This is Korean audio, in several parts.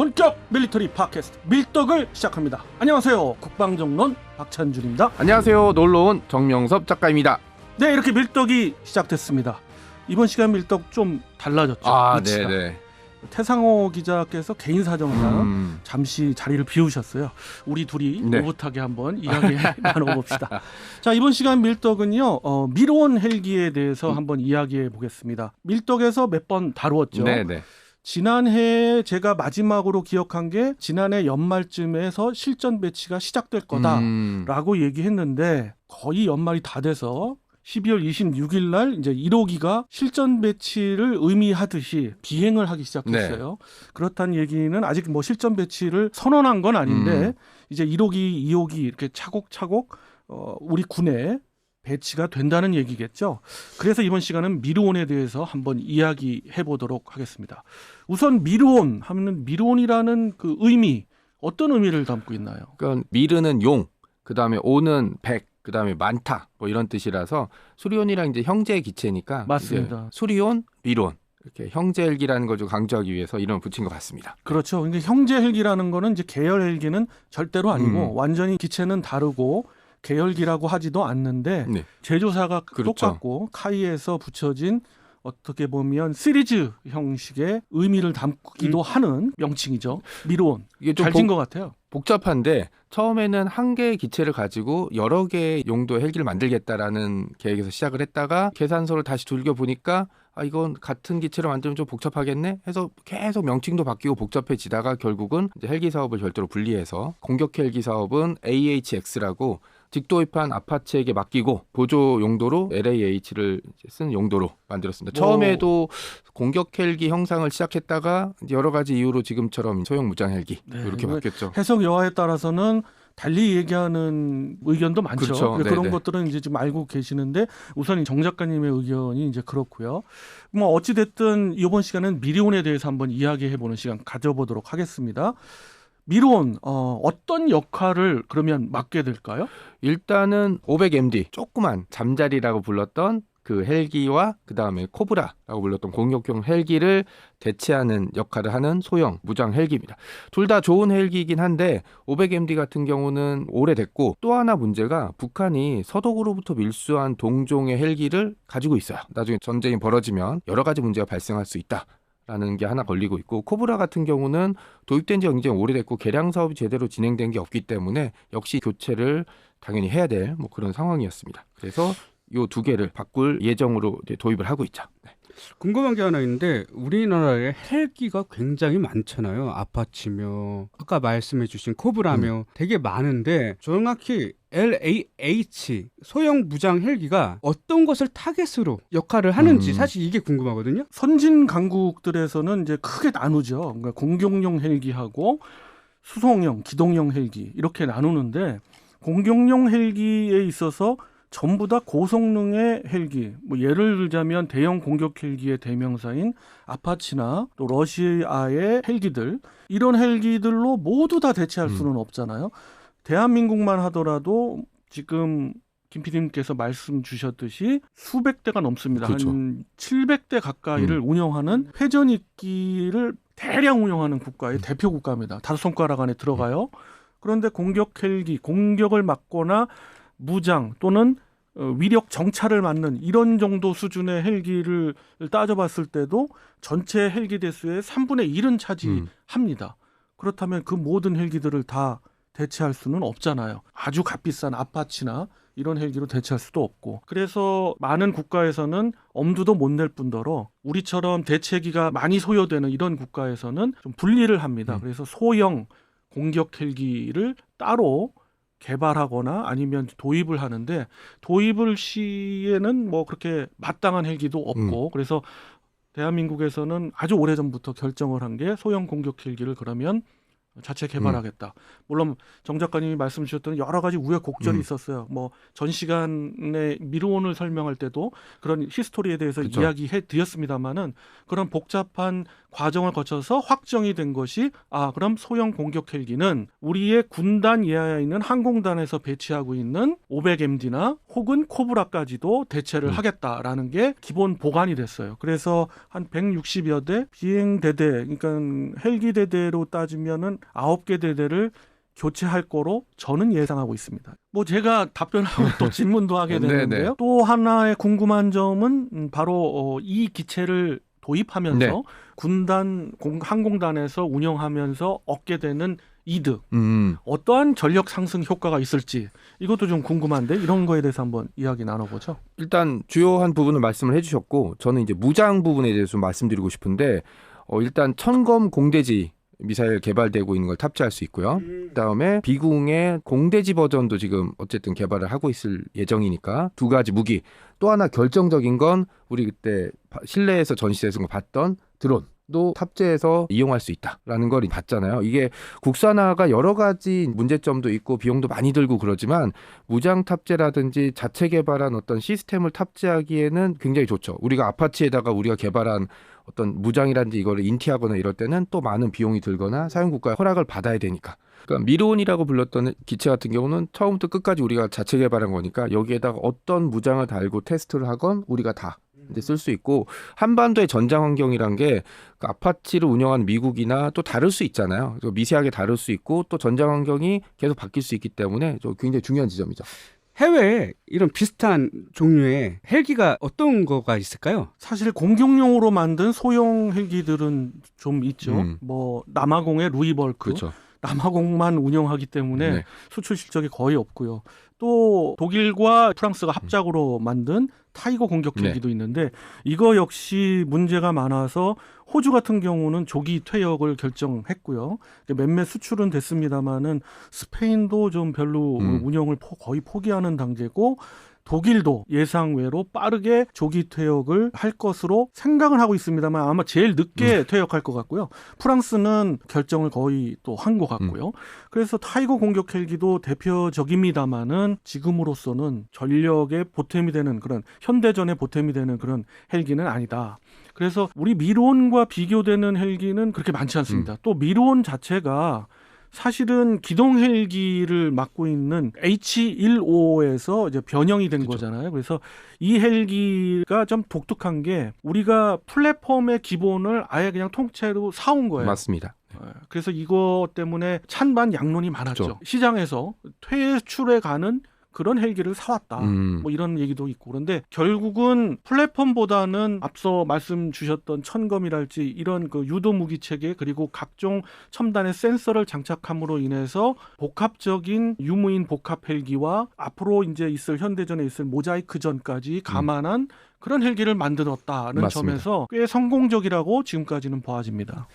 본격 밀리터리 팟캐스트 밀떡을 시작합니다. 안녕하세요. 국방정론 박찬준입니다. 안녕하세요. 놀러온 정명섭 작가입니다. 네, 이렇게 밀떡이 시작됐습니다. 이번 시간 밀떡 좀 달라졌죠. 위치가. 네네. 태상호 기자께서 개인 사정상 잠시 자리를 비우셨어요. 우리 둘이 네. 오붓하게 한번 이야기 나눠봅시다. 자, 이번 시간 밀떡은요, 미로원 헬기에 대해서 한번 이야기해 보겠습니다. 밀떡에서 몇 번 다루었죠. 네네. 지난해 제가 마지막으로 기억한 게 지난해 연말쯤에서 실전 배치가 시작될 거다라고 얘기했는데 거의 연말이 다 돼서 12월 26일 날 이제 1호기가 실전 배치를 의미하듯이 비행을 하기 시작했어요. 네. 그렇다는 얘기는 아직 뭐 실전 배치를 선언한 건 아닌데 이제 1호기, 2호기 이렇게 차곡차곡 우리 군에 배치가 된다는 얘기겠죠. 그래서 이번 시간은 미르온에 대해서 한번 이야기해 보도록 하겠습니다. 우선 미르온 하면 미르온이라는 그 의미, 어떤 의미를 담고 있나요? 그러니까 미르는 용, 그다음에 오는 백, 그다음에 많다 뭐 이런 뜻이라서 수리온이랑 이제 형제 기체니까 맞습니다. 수리온, 미르온 이렇게 형제 헬기라는 걸 좀 강조하기 위해서 이름을 붙인 것 같습니다. 그렇죠. 근데 형제 헬기라는 거는 이제 계열 헬기는 절대로 아니고 완전히 기체는 다르고 계열기라고 하지도 않는데 네. 제조사가 그렇죠. 똑같고 카이에서 붙여진 어떻게 보면 시리즈 형식의 의미를 담기도 하는 명칭이죠. 미르온. 이게 좀 잘 진 것 같아요. 복잡한데 처음에는 한 개의 기체를 가지고 여러 개의 용도의 헬기를 만들겠다라는 계획에서 시작을 했다가 계산서를 다시 돌려 보니까 이건 같은 기체로 만들면 좀 복잡하겠네 해서 계속 명칭도 바뀌고 복잡해지다가 결국은 이제 헬기 사업을 별도로 분리해서 공격 헬기 사업은 AHX라고 직도입한 아파치에게 맡기고 보조 용도로 LAH를 쓰는 용도로 만들었습니다. 처음에도 공격 헬기 형상을 시작했다가 여러 가지 이유로 지금처럼 소형 무장 헬기 이렇게 바뀌었죠. 해석 여하에 따라서는 달리 얘기하는 의견도 많죠. 그렇죠. 그런 것들은 이제 좀 알고 계시는데 우선 정 작가님의 의견이 이제 그렇고요. 뭐 어찌 됐든 이번 시간은 미르온에 대해서 한번 이야기해보는 시간 가져보도록 하겠습니다. 미르온 어떤 역할을 그러면 맡게 될까요? 일단은 500MD 조그만 잠자리라고 불렀던 그 헬기와 그다음에 코브라라고 불렀던 공격용 헬기를 대체하는 역할을 하는 소형 무장 헬기입니다. 둘 다 좋은 헬기이긴 한데 500MD 같은 경우는 오래됐고 또 하나 문제가 북한이 서독으로부터 밀수한 동종의 헬기를 가지고 있어요. 나중에 전쟁이 벌어지면 여러 가지 문제가 발생할 수 있다. 라는 게 하나 걸리고 있고 코브라 같은 경우는 도입된 지 굉장히 오래됐고 개량 사업이 제대로 진행된 게 없기 때문에 역시 교체를 당연히 해야 될 뭐 그런 상황이었습니다. 그래서 이 두 개를 바꿀 예정으로 이제 도입을 하고 있죠. 네. 궁금한 게 하나 있는데 우리나라에 헬기가 굉장히 많잖아요. 아파치며 아까 말씀해 주신 코브라며 되게 많은데 정확히 LAH 소형 무장 헬기가 어떤 것을 타겟으로 역할을 하는지 사실 이게 궁금하거든요. 선진 강국들에서는 이제 크게 나누죠. 그러니까 공격용 헬기하고 수송용, 기동용 헬기 이렇게 나누는데 공격용 헬기에 있어서 전부 다 고성능의 헬기, 뭐 예를 들자면 대형 공격 헬기의 대명사인 아파치나 또 러시아의 헬기들, 이런 헬기들로 모두 다 대체할 수는 없잖아요. 대한민국만 하더라도 지금 김 PD님께서 말씀 주셨듯이 수백 대가 넘습니다. 그렇죠. 한 700대 가까이를 운영하는 회전익기를 대량 운영하는 국가의 대표 국가입니다. 다섯 손가락 안에 들어가요. 그런데 공격 헬기, 공격을 막거나 무장 또는 위력 정찰을 맡는 이런 정도 수준의 헬기를 따져봤을 때도 전체 헬기 대수의 3분의 1은 차지합니다. 그렇다면 그 모든 헬기들을 다 대체할 수는 없잖아요. 아주 값비싼 아파치나 이런 헬기로 대체할 수도 없고. 그래서 많은 국가에서는 엄두도 못 낼 뿐더러 우리처럼 대체기가 많이 소요되는 이런 국가에서는 좀 분리를 합니다. 그래서 소형 공격 헬기를 따로 개발하거나 아니면 도입을 하는데 도입을 시에는 뭐 그렇게 마땅한 헬기도 없고 그래서 대한민국에서는 아주 오래전부터 결정을 한 게 소형 공격 헬기를 그러면 자체 개발하겠다. 물론 정 작가님이 말씀 주셨던 여러 가지 우여곡절이 있었어요. 뭐 전 시간에 미르온을 설명할 때도 그런 히스토리에 대해서 그쵸. 이야기해 드렸습니다만은 그런 복잡한 과정을 거쳐서 확정이 된 것이 그럼 소형 공격 헬기는 우리의 군단 이하에 있는 항공단에서 배치하고 있는 500MD나 혹은 코브라까지도 대체를 하겠다라는 게 기본 보관이 됐어요. 그래서 한 160여 대 비행 대대, 그러니까 헬기 대대로 따지면은 9개 대대를 교체할 거로 저는 예상하고 있습니다. 뭐 제가 답변하고 또 질문도 하게 되는데요. 네네. 또 하나의 궁금한 점은 바로 이 기체를 도입하면서 네. 군단 항공단에서 운영하면서 얻게 되는 이득, 어떠한 전력 상승 효과가 있을지 이것도 좀 궁금한데 이런 거에 대해서 한번 이야기 나눠보죠. 일단 주요한 부분을 말씀을 해주셨고 저는 이제 무장 부분에 대해서 좀 말씀드리고 싶은데 일단 천검 공대지 미사일 개발되고 있는 걸 탑재할 수 있고요. 그다음에 비궁의 공대지 버전도 지금 어쨌든 개발을 하고 있을 예정이니까 두 가지 무기. 또 하나 결정적인 건 우리 그때 실내에서 전시에서 봤던 드론도 탑재해서 이용할 수 있다라는 걸 봤잖아요. 이게 국산화가 여러 가지 문제점도 있고 비용도 많이 들고 그러지만 무장 탑재라든지 자체 개발한 어떤 시스템을 탑재하기에는 굉장히 좋죠. 우리가 아파치에다가 우리가 개발한 어떤 무장이라든지 이거를 인티하거나 이럴 때는 또 많은 비용이 들거나 사용국가의 허락을 받아야 되니까. 그러니까 미르온이라고 불렀던 기체 같은 경우는 처음부터 끝까지 우리가 자체 개발한 거니까 여기에다가 어떤 무장을 달고 테스트를 하건 우리가 다 이제 쓸 수 있고 한반도의 전장 환경이란 게 그 아파치를 운영하는 미국이나 또 다를 수 있잖아요. 미세하게 다를 수 있고 또 전장 환경이 계속 바뀔 수 있기 때문에 굉장히 중요한 지점이죠. 해외에 이런 비슷한 종류의 헬기가 어떤 거가 있을까요? 사실 공격용으로 만든 소형 헬기들은 좀 있죠. 뭐 남아공의 루이벌크, 그렇죠. 남아공만 운영하기 때문에 네. 수출 실적이 거의 없고요. 또 독일과 프랑스가 합작으로 만든 타이거 공격 헬기도 있는데 이거 역시 문제가 많아서 호주 같은 경우는 조기 퇴역을 결정했고요. 몇몇 수출은 됐습니다마는 스페인도 좀 별로 운영을 거의 포기하는 단계고 독일도 예상외로 빠르게 조기 퇴역을 할 것으로 생각을 하고 있습니다만 아마 제일 늦게 퇴역할 것 같고요. 프랑스는 결정을 거의 또 한 것 같고요. 그래서 타이거 공격 헬기도 대표적입니다마는 지금으로서는 전력의 보탬이 되는 그런 현대전의 보탬이 되는 그런 헬기는 아니다. 그래서 우리 미르온과 비교되는 헬기는 그렇게 많지 않습니다. 또 미르온 자체가 사실은 기동 헬기를 맡고 있는 H-155에서 이제 변형이 된 그렇죠. 거잖아요. 그래서 이 헬기가 좀 독특한 게 우리가 플랫폼의 기본을 아예 그냥 통째로 사온 거예요. 맞습니다. 그래서 이거 때문에 찬반 양론이 많았죠. 그렇죠. 시장에서 퇴출해 가는 그런 헬기를 사왔다. 뭐 이런 얘기도 있고. 그런데 결국은 플랫폼보다는 앞서 말씀 주셨던 천검이랄지 이런 그 유도 무기 체계 그리고 각종 첨단의 센서를 장착함으로 인해서 복합적인 유무인 복합 헬기와 앞으로 이제 있을 현대전에 있을 모자이크전까지 감안한 그런 헬기를 만들었다는 맞습니다. 점에서 꽤 성공적이라고 지금까지는 보아집니다.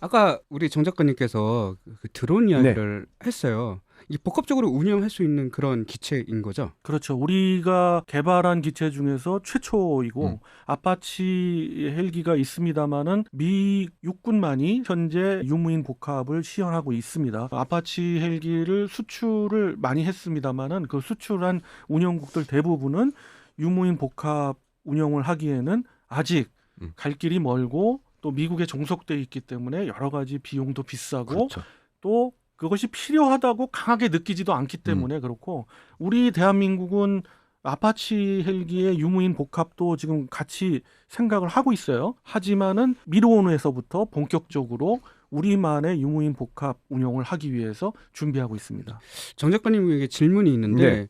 아까 우리 정 작가님께서 그 드론 이야기를 했어요. 이 복합적으로 운영할 수 있는 그런 기체인 거죠? 그렇죠. 우리가 개발한 기체 중에서 최초이고 아파치 헬기가 있습니다마는 미 육군만이 현재 유무인 복합을 시연하고 있습니다. 아파치 헬기를 수출을 많이 했습니다마는 그 수출한 운영국들 대부분은 유무인 복합 운영을 하기에는 아직 갈 길이 멀고 또 미국에 종속돼 있기 때문에 여러 가지 비용도 비싸고 그렇죠. 또 그것이 필요하다고 강하게 느끼지도 않기 때문에 그렇고 우리 대한민국은 아파치 헬기의 유무인 복합도 지금 같이 생각을 하고 있어요. 하지만은 미르온에서부터 본격적으로 우리만의 유무인 복합 운영을 하기 위해서 준비하고 있습니다. 정 작가님에게 질문이 있는데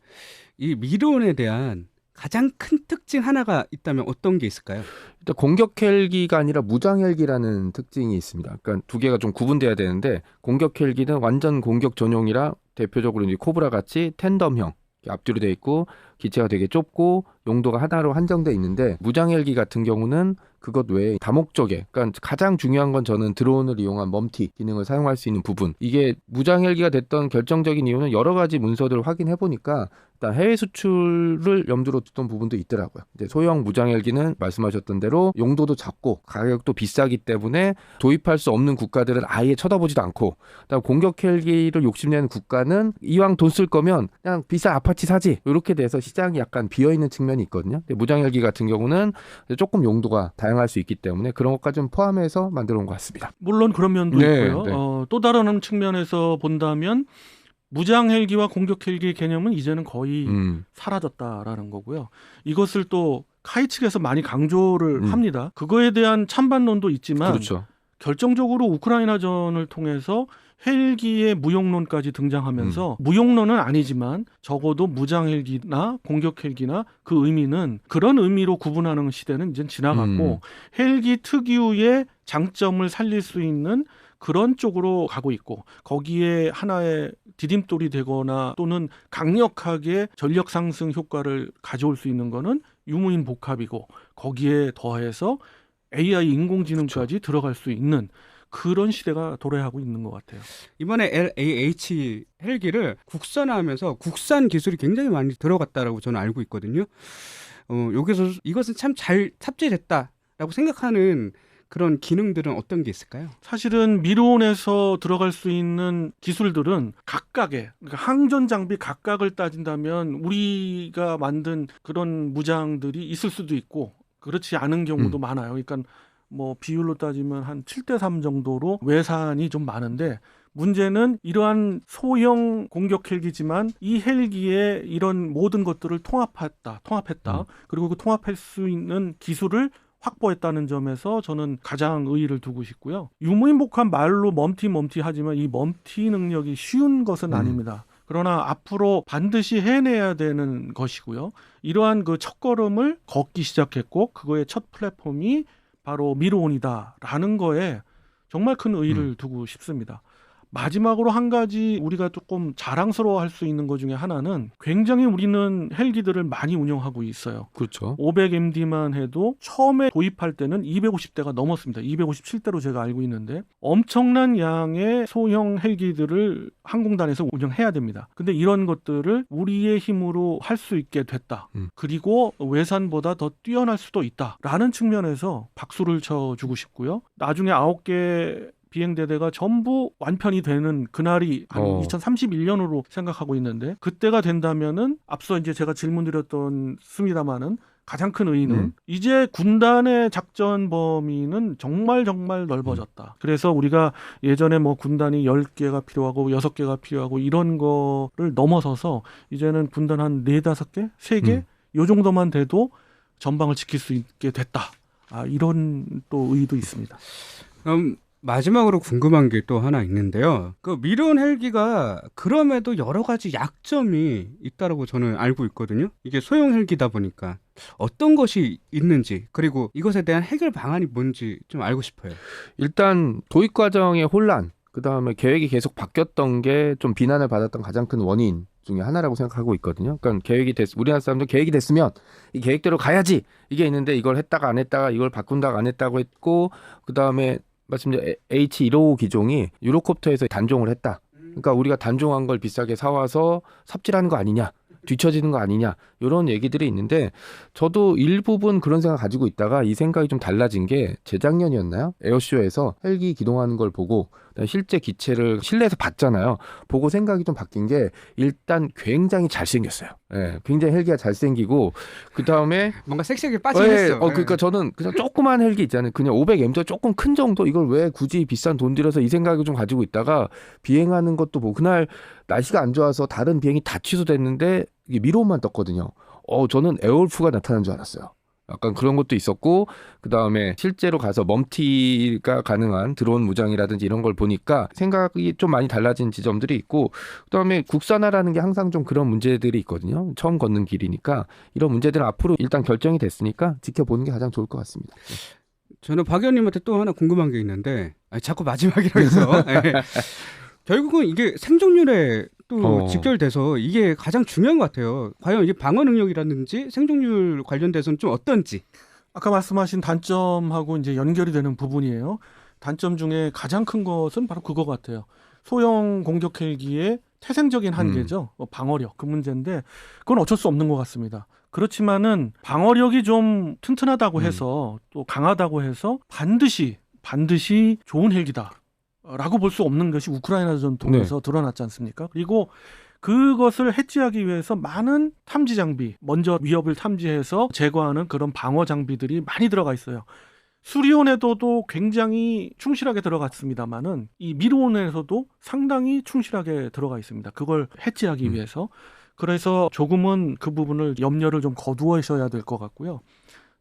이 미르온에 대한 가장 큰 특징 하나가 있다면 어떤 게 있을까요? 일단 공격 헬기가 아니라 무장 헬기라는 특징이 있습니다. 그러니까 두 개가 좀 구분돼야 되는데 공격 헬기는 완전 공격 전용이라 대표적으로 이제 코브라 같이 텐덤형 앞뒤로 돼 있고 기체가 되게 좁고 용도가 하나로 한정돼 있는데 무장 헬기 같은 경우는 그것 외에 다목적에 그러니까 가장 중요한 건 저는 드론을 이용한 멈티 기능을 사용할 수 있는 부분 이게 무장 헬기가 됐던 결정적인 이유는 여러 가지 문서들을 확인해 보니까 해외 수출을 염두로 뒀던 부분도 있더라고요. 이제 소형 무장 헬기는 말씀하셨던 대로 용도도 작고 가격도 비싸기 때문에 도입할 수 없는 국가들은 아예 쳐다보지도 않고, 그다음 공격 헬기를 욕심내는 국가는 이왕 돈 쓸 거면 그냥 비싼 아파치 사지, 이렇게 돼서 시장이 약간 비어 있는 측면이 있거든요. 근데 무장 헬기 같은 경우는 조금 용도가 다양할 수 있기 때문에 그런 것까지 좀 포함해서 만들어 온 것 같습니다. 물론 그런 면도 네, 있고요. 네. 또 다른 측면에서 본다면 무장 헬기와 공격 헬기의 개념은 이제는 거의 사라졌다라는 거고요. 이것을 또 카이 측에서 많이 강조를 합니다. 그거에 대한 찬반론도 있지만 그렇죠. 결정적으로 우크라이나전을 통해서 헬기의 무용론까지 등장하면서 무용론은 아니지만 적어도 무장 헬기나 공격 헬기나 그 의미는 그런 의미로 구분하는 시대는 이제 지나갔고 헬기 특유의 장점을 살릴 수 있는 그런 쪽으로 가고 있고, 거기에 하나의 디딤돌이 되거나 또는 강력하게 전력 상승 효과를 가져올 수 있는 거는 유무인 복합이고, 거기에 더해서 AI 인공지능까지 들어갈 수 있는 그런 시대가 도래하고 있는 것 같아요. 이번에 LAH 헬기를 국산화하면서 국산 기술이 굉장히 많이 들어갔다라고 저는 알고 있거든요. 여기서 이것은 참 잘 탑재됐다라고 생각하는 그런 기능들은 어떤 게 있을까요? 사실은 미론에서 들어갈 수 있는 기술들은 각각의, 그러니까 항전 장비 각각을 따진다면 우리가 만든 그런 무장들이 있을 수도 있고 그렇지 않은 경우도 많아요. 그러니까 뭐 비율로 따지면 한 7대3 정도로 외산이 좀 많은데, 문제는 이러한 소형 공격 헬기지만 이 헬기에 이런 모든 것들을 통합했다. 그리고 그 통합할 수 있는 기술을 확보했다는 점에서 저는 가장 의의를 두고 싶고요. 유무인복합 말로 멈티 하지만 이 멈티 능력이 쉬운 것은 아닙니다. 그러나 앞으로 반드시 해내야 되는 것이고요. 이러한 그 첫걸음을 걷기 시작했고 그거의 첫 플랫폼이 바로 미르온이다라는 거에 정말 큰 의의를 두고 싶습니다. 마지막으로 한 가지 우리가 조금 자랑스러워할 수 있는 것 중에 하나는, 굉장히 우리는 헬기들을 많이 운영하고 있어요. 그렇죠. 500MD만 해도 처음에 도입할 때는 250대가 넘었습니다. 257대로 제가 알고 있는데 엄청난 양의 소형 헬기들을 항공단에서 운영해야 됩니다. 근데 이런 것들을 우리의 힘으로 할 수 있게 됐다. 그리고 외산보다 더 뛰어날 수도 있다라는 측면에서 박수를 쳐주고 싶고요. 나중에 9개 비행대대가 전부 완편이 되는 그날이 한 2031년으로 생각하고 있는데, 그때가 된다면은 앞서 이제 제가 질문드렸던 습니다마는 가장 큰 의의는 이제 군단의 작전 범위는 정말 넓어졌다. 그래서 우리가 예전에 뭐 군단이 10개가 필요하고 6개가 필요하고 이런 거를 넘어서서 이제는 군단 한 4-5개? 3개? 요 정도만 돼도 전방을 지킬 수 있게 됐다. 이런 또 의의도 있습니다. 마지막으로 궁금한 게 또 하나 있는데요. 그 미르온 헬기가 그럼에도 여러 가지 약점이 있다라고 저는 알고 있거든요. 이게 소형 헬기다 보니까 어떤 것이 있는지, 그리고 이것에 대한 해결 방안이 뭔지 좀 알고 싶어요. 일단 도입 과정의 혼란, 그다음에 계획이 계속 바뀌었던 게 좀 비난을 받았던 가장 큰 원인 중에 하나라고 생각하고 있거든요. 그러니까 우리나라 사람들 계획이 됐으면 이 계획대로 가야지 이게 있는데, 이걸 했다가 안 했다가 이걸 바꾼다가 안 했다고 했고, 그다음에 마침내 H155 기종이 유로콥터에서 단종을 했다. 그러니까 우리가 단종한 걸 비싸게 사와서 삽질하는 거 아니냐, 뒤처지는 거 아니냐, 이런 얘기들이 있는데, 저도 일부분 그런 생각 가지고 있다가 이 생각이 좀 달라진 게 재작년이었나요? 에어쇼에서 헬기 기동하는 걸 보고 실제 기체를 실내에서 봤잖아요. 보고 생각이 좀 바뀐 게, 일단 굉장히 잘생겼어요. 예, 굉장히 헬기가 잘생기고, 그 다음에 뭔가 섹시하게 빠지겠어. 그러니까 저는 그냥 조그만 헬기 있잖아요. 그냥 500M짜 조금 큰 정도, 이걸 왜 굳이 비싼 돈 들여서, 이 생각을 좀 가지고 있다가 비행하는 것도 보고, 그날 날씨가 안 좋아서 다른 비행이 다 취소됐는데 이게 미로만 떴거든요. 저는 에어울프가 나타난 줄 알았어요. 약간 그런 것도 있었고, 그 다음에 실제로 가서 멈티가 가능한 드론 무장이라든지 이런 걸 보니까 생각이 좀 많이 달라진 지점들이 있고, 그 다음에 국산화라는 게 항상 좀 그런 문제들이 있거든요. 처음 걷는 길이니까 이런 문제들은 앞으로 일단 결정이 됐으니까 지켜보는 게 가장 좋을 것 같습니다. 저는 박 의원님한테 또 하나 궁금한 게 있는데, 자꾸 마지막이라 해서 결국은 이게 생존율에 또 직결돼서 이게 가장 중요한 것 같아요. 과연 이게 방어 능력이라든지 생존율 관련돼서는 좀 어떤지. 아까 말씀하신 단점하고 이제 연결이 되는 부분이에요. 단점 중에 가장 큰 것은 바로 그거 같아요. 소형 공격 헬기의 태생적인 한계죠. 방어력 그 문제인데 그건 어쩔 수 없는 것 같습니다. 그렇지만은 방어력이 좀 튼튼하다고 해서 또 강하다고 해서 반드시 좋은 헬기다라고 볼 수 없는 것이 우크라이나 전통에서 드러났지 않습니까? 그리고 그것을 해치하기 위해서 많은 탐지 장비, 먼저 위협을 탐지해서 제거하는 그런 방어 장비들이 많이 들어가 있어요. 수리온에도 굉장히 충실하게 들어갔습니다만은 이 미르온에서도 상당히 충실하게 들어가 있습니다. 그걸 해치하기 위해서. 그래서 조금은 그 부분을 염려를 좀 거두어셔야 될 것 같고요.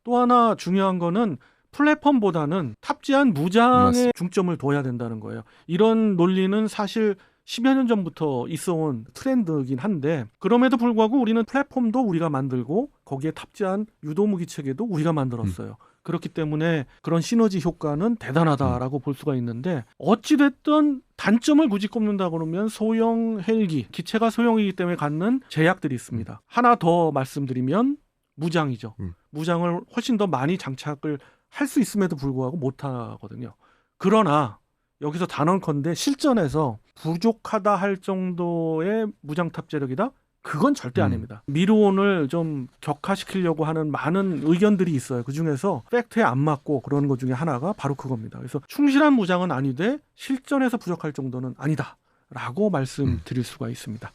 또 하나 중요한 거는 플랫폼보다는 탑재한 무장에 맞습니다. 중점을 둬야 된다는 거예요. 이런 논리는 사실 10여 년 전부터 있어온 트렌드이긴 한데 그럼에도 불구하고 우리는 플랫폼도 우리가 만들고 거기에 탑재한 유도무기 체계도 우리가 만들었어요. 그렇기 때문에 그런 시너지 효과는 대단하다라고 볼 수가 있는데 어찌됐든 단점을 굳이 꼽는다 그러면 소형 헬기, 기체가 소형이기 때문에 갖는 제약들이 있습니다. 하나 더 말씀드리면 무장이죠. 무장을 훨씬 더 많이 장착을 할 수 있음에도 불구하고 못하거든요. 그러나 여기서 단언컨대 실전에서 부족하다 할 정도의 무장 탑재력이다? 그건 절대 아닙니다. 미르온을 좀 격화시키려고 하는 많은 의견들이 있어요. 그중에서 팩트에 안 맞고 그런 것 중에 하나가 바로 그겁니다. 그래서 충실한 무장은 아니되 실전에서 부족할 정도는 아니다라고 말씀드릴 수가 있습니다.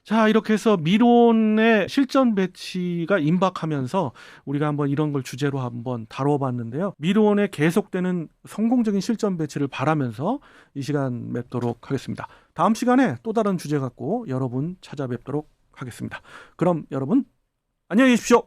자, 이렇게 해서 미르온의 실전 배치가 임박하면서 우리가 한번 이런 걸 주제로 한번 다뤄봤는데요. 미르온의 계속되는 성공적인 실전 배치를 바라면서 이 시간 맺도록 하겠습니다. 다음 시간에 또 다른 주제 갖고 여러분 찾아뵙도록 하겠습니다. 그럼 여러분 안녕히 계십시오.